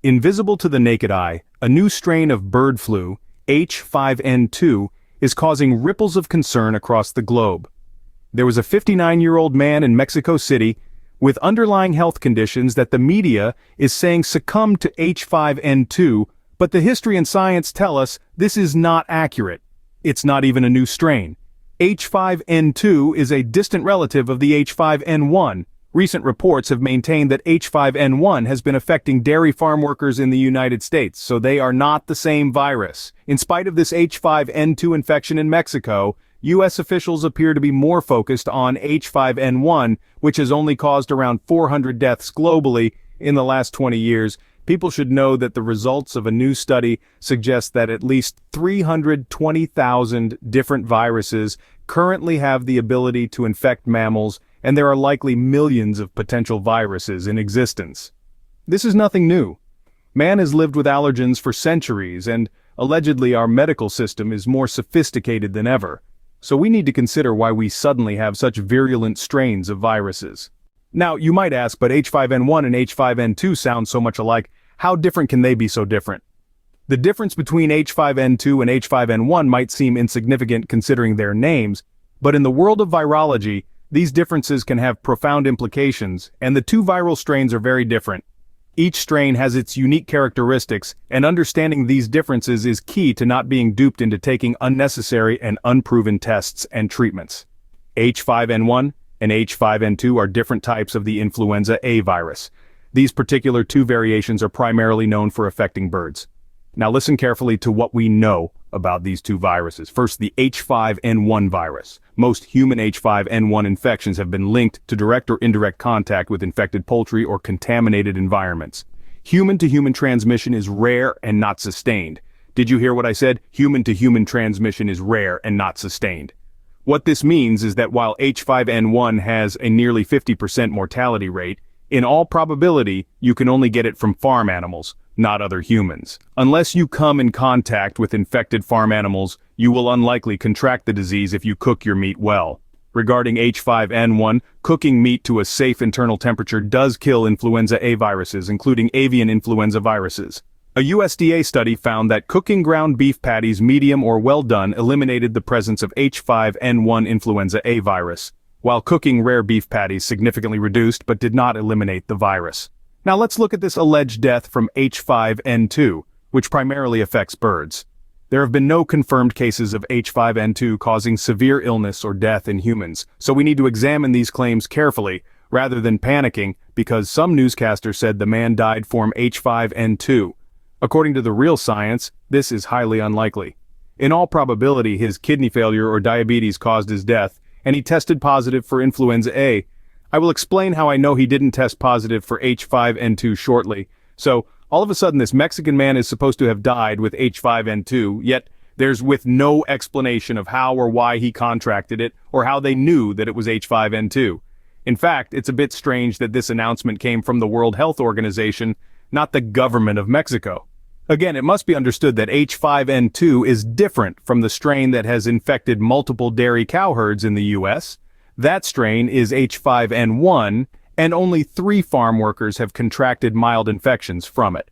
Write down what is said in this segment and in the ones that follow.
Invisible to the naked eye, a new strain of bird flu, H5N2, is causing ripples of concern across the globe. There was a 59-year-old man in Mexico City with underlying health conditions that the media is saying succumbed to H5N2, but the history and science tell us this is not accurate. It's not even a new strain. H5N2 is a distant relative of the H5N1. Recent reports have maintained that H5N1 has been affecting dairy farm workers in the United States, so they are not the same virus. In spite of this H5N2 infection in Mexico, U.S. officials appear to be more focused on H5N1, which has only caused around 400 deaths globally in the last 20 years. People should know that the results of a new study suggest that at least 320,000 different viruses currently have the ability to infect mammals, and there are likely millions of potential viruses in existence. This is nothing new. Man has lived with allergens for centuries, and allegedly our medical system is more sophisticated than ever. So we need to consider why we suddenly have such virulent strains of viruses. Now, you might ask, but H5N1 and H5N2 sound so much alike. How different can they be so different? The difference between H5N2 and H5N1 might seem insignificant considering their names, but in the world of virology, these differences can have profound implications, and the two viral strains are very different. Each strain has its unique characteristics, and understanding these differences is key to not being duped into taking unnecessary and unproven tests and treatments. H5N1 and H5N2 are different types of the influenza A virus. These particular two variations are primarily known for affecting birds. Now listen carefully to what we know about these two viruses. First, the H5N1 virus. Most human H5N1 infections have been linked to direct or indirect contact with infected poultry or contaminated environments. Human-to-human transmission is rare and not sustained. Did you hear what I said? Human-to-human transmission is rare and not sustained. What this means is that while H5N1 has a nearly 50% mortality rate, in all probability, you can only get it from farm animals, not other humans. Unless you come in contact with infected farm animals, you will unlikely contract the disease if you cook your meat well. Regarding H5N1, cooking meat to a safe internal temperature does kill influenza A viruses, including avian influenza viruses. A USDA study found that cooking ground beef patties medium or well done eliminated the presence of H5N1 influenza A virus, while cooking rare beef patties significantly reduced but did not eliminate the virus. Now let's look at this alleged death from H5N2, which primarily affects birds. There have been no confirmed cases of H5N2 causing severe illness or death in humans, so we need to examine these claims carefully, rather than panicking, because some newscasters said the man died from H5N2. According to the real science, this is highly unlikely. In all probability, his kidney failure or diabetes caused his death, and he tested positive for influenza A. I will explain how I know he didn't test positive for H5N2 shortly. So, all of a sudden this Mexican man is supposed to have died with H5N2, yet there's with no explanation of how or why he contracted it, or how they knew that it was H5N2. In fact, it's a bit strange that this announcement came from the World Health Organization, not the government of Mexico. Again, it must be understood that H5N2 is different from the strain that has infected multiple dairy cow herds in the U.S. That strain is H5N1, and only 3 farm workers have contracted mild infections from it.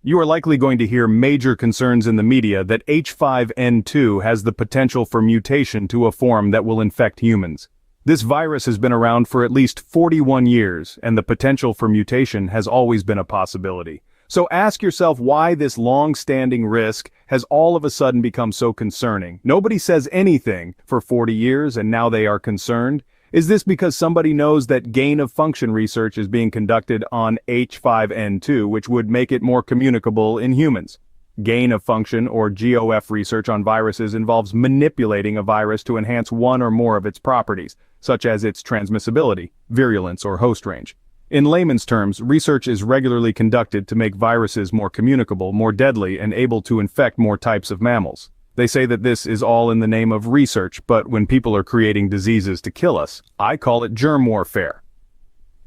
You are likely going to hear major concerns in the media that H5N2 has the potential for mutation to a form that will infect humans. This virus has been around for at least 41 years, and the potential for mutation has always been a possibility. So ask yourself why this long-standing risk has all of a sudden become so concerning. Nobody says anything for 40 years and now they are concerned. Is this because somebody knows that gain-of-function research is being conducted on H5N2, which would make it more communicable in humans? Gain-of-function, or GOF research on viruses, involves manipulating a virus to enhance one or more of its properties, such as its transmissibility, virulence, or host range. In layman's terms, research is regularly conducted to make viruses more communicable, more deadly, and able to infect more types of mammals. They say that this is all in the name of research, but when people are creating diseases to kill us, I call it germ warfare.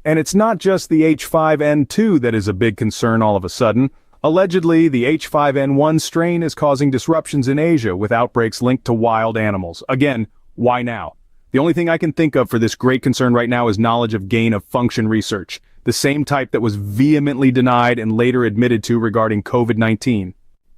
And it's not just the H5N2 that is a big concern all of a sudden. Allegedly, the H5N1 strain is causing disruptions in Asia with outbreaks linked to wild animals. Again, why now? The only thing I can think of for this great concern right now is knowledge of gain-of-function research. the same type that was vehemently denied and later admitted to regarding COVID-19.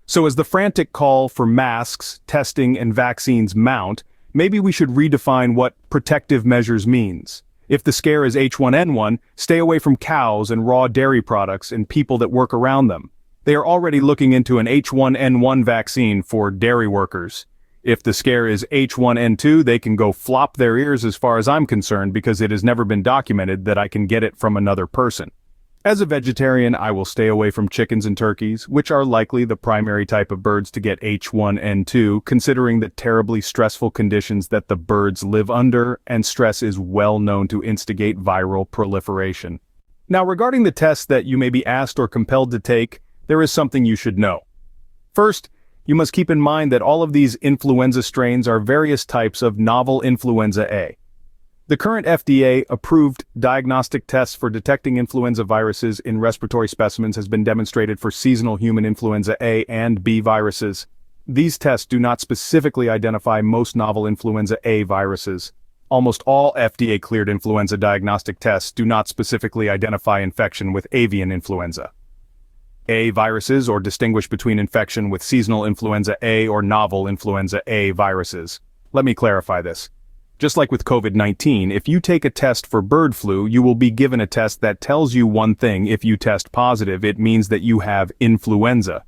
So as the frantic call for masks, testing, and vaccines mount, maybe we should redefine what protective measures means. If the scare is H5N1, stay away from cows and raw dairy products and people that work around them. They are already looking into an H5N1 vaccine for dairy workers. If the scare is H5N2, they can go flop their ears as far as I'm concerned, because it has never been documented that I can get it from another person. As a vegetarian, I will stay away from chickens and turkeys, which are likely the primary type of birds to get H5N2, considering the terribly stressful conditions that the birds live under, and stress is well known to instigate viral proliferation. Now, regarding the tests that you may be asked or compelled to take, there is something you should know. First, you must keep in mind that all of these influenza strains are various types of novel influenza A. The current FDA-approved diagnostic tests for detecting influenza viruses in respiratory specimens has been demonstrated for seasonal human influenza A and B viruses. These tests do not specifically identify most novel influenza A viruses. Almost all FDA-cleared influenza diagnostic tests do not specifically identify infection with avian influenza A viruses or distinguish between infection with seasonal influenza A or novel influenza A viruses. Let me clarify this. Just like with COVID-19, if you take a test for bird flu, you will be given a test that tells you one thing. If you test positive, it means that you have influenza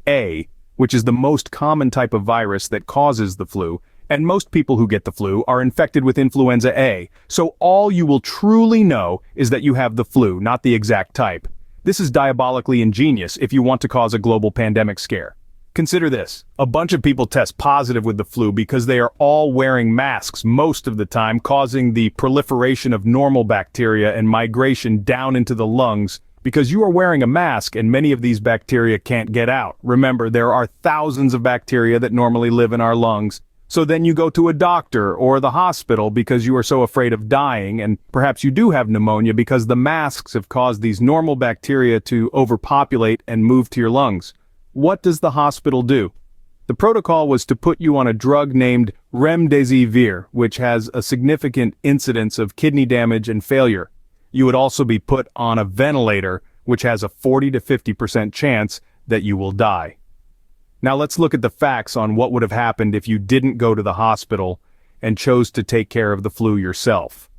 A, which is the most common type of virus that causes the flu, and most people who get the flu are infected with influenza A, so all you will truly know is that you have the flu, not the exact type. This is diabolically ingenious if you want to cause a global pandemic scare. Consider this. A bunch of people test positive with the flu because they are all wearing masks most of the time, causing the proliferation of normal bacteria and migration down into the lungs because you are wearing a mask and many of these bacteria can't get out. Remember, there are thousands of bacteria that normally live in our lungs. So then you go to a doctor or the hospital because you are so afraid of dying, and perhaps you do have pneumonia because the masks have caused these normal bacteria to overpopulate and move to your lungs. What does the hospital do? The protocol was to put you on a drug named remdesivir, which has a significant incidence of kidney damage and failure. You would also be put on a ventilator, which has a 40 to 50% chance that you will die. Now let's look at the facts on what would have happened if you didn't go to the hospital and chose to take care of the flu yourself.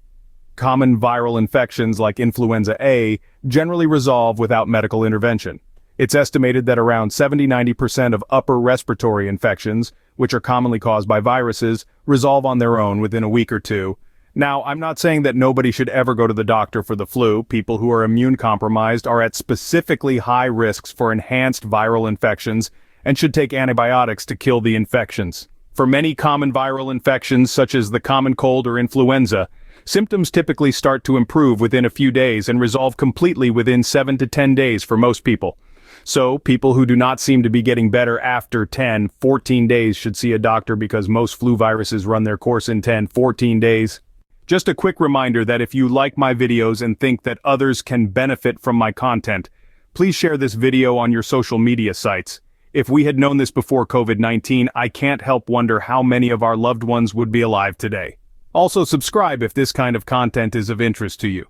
Common viral infections like influenza A generally resolve without medical intervention. It's estimated that around 70–90% of upper respiratory infections, which are commonly caused by viruses, resolve on their own within a week or two. Now, I'm not saying that nobody should ever go to the doctor for the flu. People who are immune compromised are at specifically high risks for enhanced viral infections and should take antibiotics to kill the infections. For many common viral infections, such as the common cold or influenza, symptoms typically start to improve within a few days and resolve completely within 7 to 10 days for most people. So, people who do not seem to be getting better after 10–14 days should see a doctor because most flu viruses run their course in 10–14 days. Just a quick reminder that if you like my videos and think that others can benefit from my content, please share this video on your social media sites. If we had known this before COVID-19, I can't help wonder how many of our loved ones would be alive today. Also subscribe if this kind of content is of interest to you.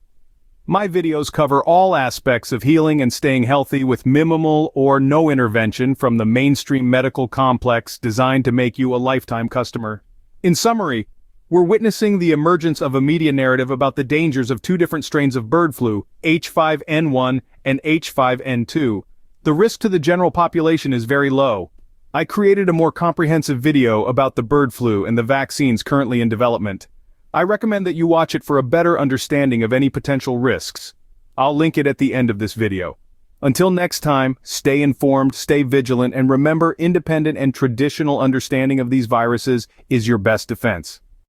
My videos cover all aspects of healing and staying healthy with minimal or no intervention from the mainstream medical complex designed to make you a lifetime customer. In summary, we're witnessing the emergence of a media narrative about the dangers of two different strains of bird flu, H5N1 and H5N2. The risk to the general population is very low. I created a more comprehensive video about the bird flu and the vaccines currently in development. I recommend that you watch it for a better understanding of any potential risks. I'll link it at the end of this video. Until next time, stay informed, stay vigilant, and remember, independent and traditional understanding of these viruses is your best defense.